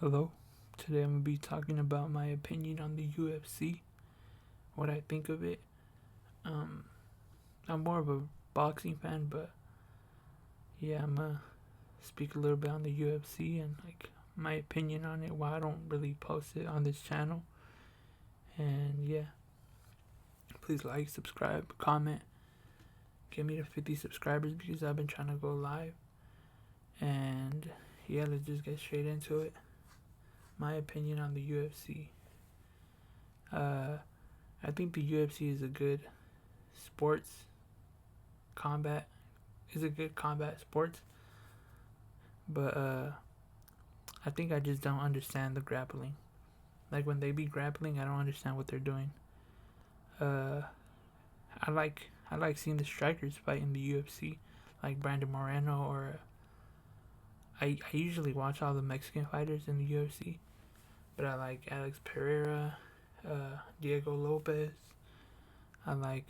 Hello. Today I'm gonna be talking about my opinion on the UFC, what I think of it. Um, I'm more of a boxing fan, but yeah, I'm gonna speak a little bit on the UFC and like my opinion on it. Why I don't really post it on this channel. And yeah, please like, subscribe, comment, get me to 50 subscribers because I've been trying to go live. And yeah, let's just get straight into it. My opinion on the UFC. I think the UFC is a good sports combat is a good combat sports, but I think I just don't understand the grappling. Like when they be grappling, I don't understand what they're doing. Uh, I like seeing the strikers fight in the UFC, like Brandon Moreno or I usually watch all the Mexican fighters in the UFC, but I like Alex Pereira, Diego Lopez. I like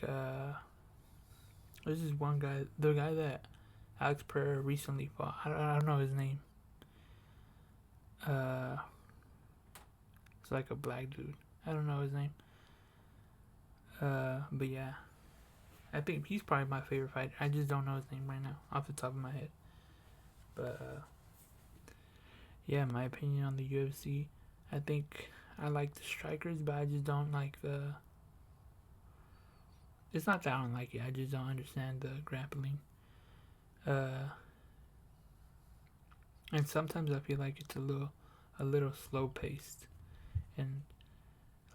there's this one guy, the guy that Alex Pereira recently fought. I don't know his name. Uh, it's like a black dude. I don't know his name. But yeah, I think he's probably my favorite fighter. I just don't know his name right now off the top of my head. But yeah, my opinion on the UFC. I think I like the strikers, but I just don't like the. It's not that I don't like it. I just don't understand the grappling. Uh, and sometimes I feel like it's a little slow paced, and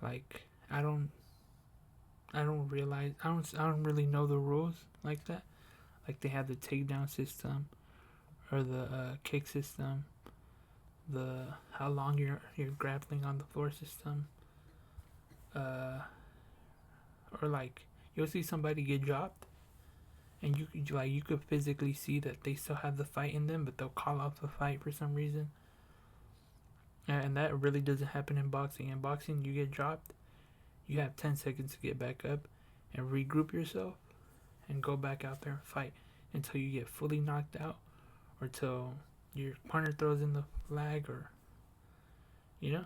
like I don't realize I don't really know the rules like that. Like they have the takedown system or the kick system, the how long you're grappling on the floor system, uh, or like you'll see somebody get dropped, and you could physically see that they still have the fight in them, but they'll call off the fight for some reason. And that really doesn't happen in boxing. In boxing, you get dropped, you have 10 seconds to get back up and regroup yourself and go back out there and fight until you get fully knocked out or till your partner throws in the flag or you know.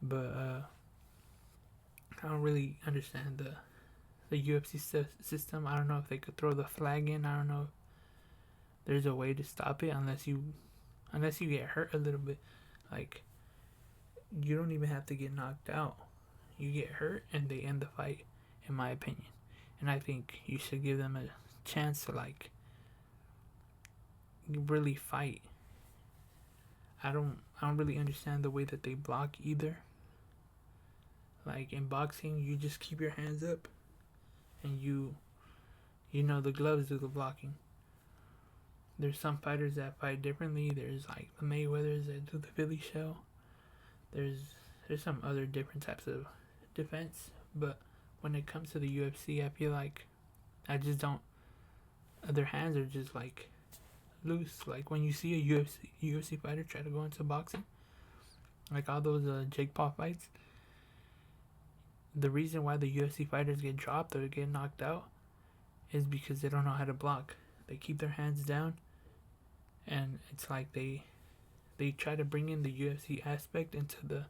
But I don't really understand the UFC system. I don't know if they could throw the flag in. I don't know if there's a way to stop it unless you get hurt a little bit. Like you don't even have to get knocked out. You get hurt and they end the fight, in my opinion. And I think you should give them a chance to like really fight. I don't really understand the way that they block either. Like in boxing, you just keep your hands up and you know the gloves do the blocking. There's some fighters that fight differently. There's like the Mayweathers that do the Philly shell. There's some other different types of defense, but when it comes to the UFC, I feel like I just don't. Their hands are just like loose. Like when you see a UFC fighter try to go into boxing, like all those Jake Paul fights, the reason why the UFC fighters get dropped or get knocked out is because they don't know how to block. They keep their hands down, and it's like they try to bring in the UFC aspect into the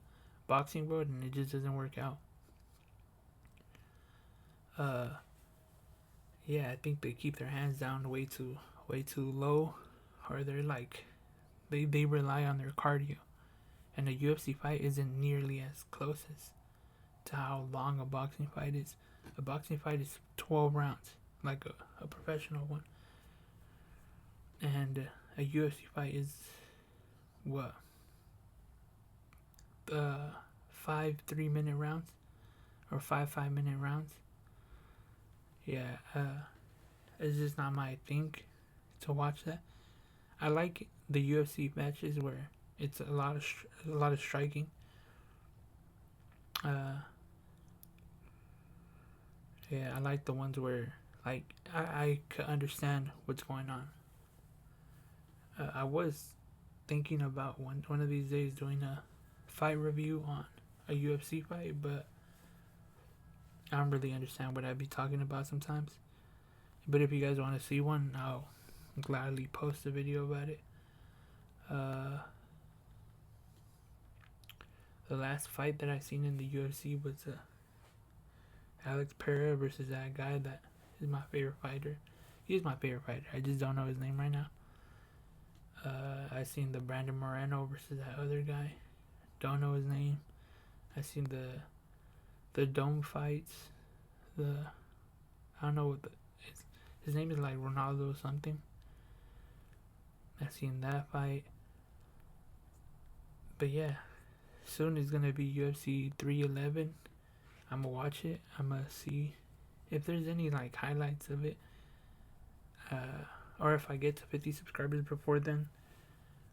boxing world, and it just doesn't work out. Uh, yeah, I think they keep their hands down way too low, or they're like they rely on their cardio, and a UFC fight isn't nearly as close as to how long a boxing fight is. A boxing fight is 12 rounds, like a professional one, and a UFC fight is what 5 3-minute rounds or 5 5-minute rounds. Yeah, it's just not my thing to watch that. I like the UFC matches where it's a lot of striking. Uh, yeah, I like the ones where like I could understand what's going on. I was thinking about one of these days doing a fight review on a UFC fight, but I don't really understand what I'd be talking about sometimes. But if you guys want to see one, I'll gladly post a video about it. Uh, the last fight that I seen in the UFC was Alex Pereira versus that guy that is my favorite fighter. He's my favorite fighter. I just don't know his name right now. I seen the Brandon Moreno versus that other guy. Don't know his name. I seen the dome fights. I don't know what his name is like Ronaldo or something. I seen that fight. But yeah, soon it's gonna be UFC 311. I'm gonna watch it. I'm gonna see if there's any like highlights of it. Or if I get to 50 subscribers before then,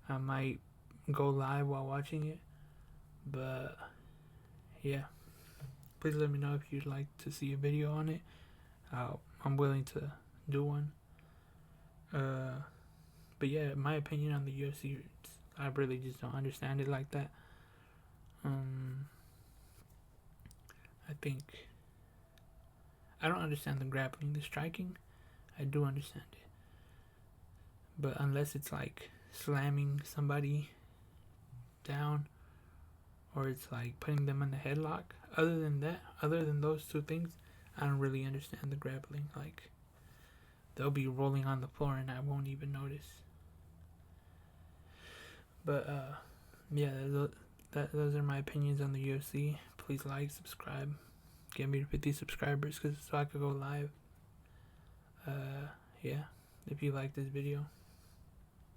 I might go live while watching it. But yeah, please let me know if you'd like to see a video on it. I'm willing to do one. But yeah, my opinion on the UFC, I really just don't understand it like that. I think I don't understand the grappling, the striking. I do understand it, but unless it's like slamming somebody down, or it's like putting them in the headlock, other than those two things, I don't really understand the grappling. Like, they'll be rolling on the floor and I won't even notice. But yeah, those are my opinions on the UFC. Please like, subscribe, get me to 50 subscribers so I could go live. Yeah, if you like this video,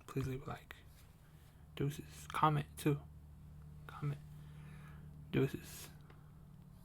please leave a like. Deuces. Comment too. Comment. Deuces.